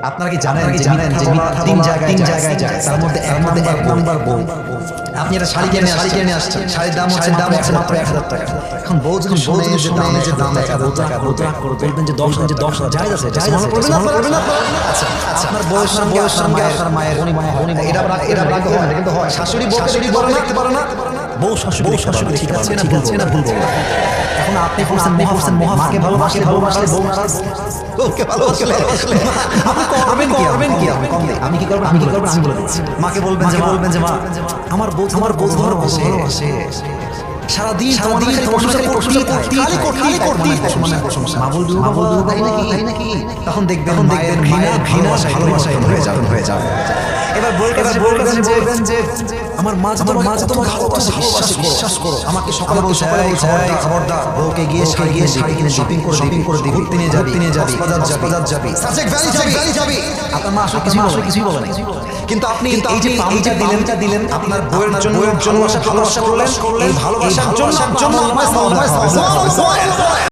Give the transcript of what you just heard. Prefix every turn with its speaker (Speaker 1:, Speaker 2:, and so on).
Speaker 1: আপনারা কি জানেন যে মিথ্যা তিন জায়গায় যায়, তার মধ্যে এক নাম্বার বউ। আপনি একটা শাড়ি কিনে আসছেন, শাড়ির দাম হচ্ছে মাত্র 1000 টাকা। এখন বউ যদি শুনে যে দাম 1000 টাকা, বলবেন যে 10,000 জায়েজ আছে, করবেন আপনারা। আচ্ছা, আপনার বউয়ের সঙ্গে আপনার মায়ের এটা রাগ হয় না, কিন্তু হয় শাশুড়ি বউকে দেখতে পারে না, বউ শাশুড়ি ঠিক আছে না ভুল বলবো। এখন আপনি করছেন মাকে ভালোবাসলে বউ নারাজ, ওকে ভালোবাসলে আপনি করবেন কি? আমি কি করব? আমি বলে দিচ্ছি। মাকে বলবেন যে মা, আমার বউ ভালোবাসে, সারাদিন খালি প্রশংসা। মা বলবে তাই নাকি? তখন দেখবেন মায়ের ঘৃণায় হয়ে যাবে। এবার বউয়ের কাছে বলবেন যে আমার মা যে তোমার ভালোবাসে, বিশ্বাস করো। আমাকে সকালে বলছে খবরদার, বউকে গিয়ে শাড়ি কিনে শপিং করে দিবি, ঘুরতে নিয়ে যাবি, কক্সবাজার যাবি, সাজেক ভ্যালি যাবি। আপনার মা আসলে কিছুই বলে না, কিন্তু আপনি এই যে পামটা দিলেন আপনার বউয়ের জন্য ভালোবাসা করলেন, এই ভালোবাসার জন্য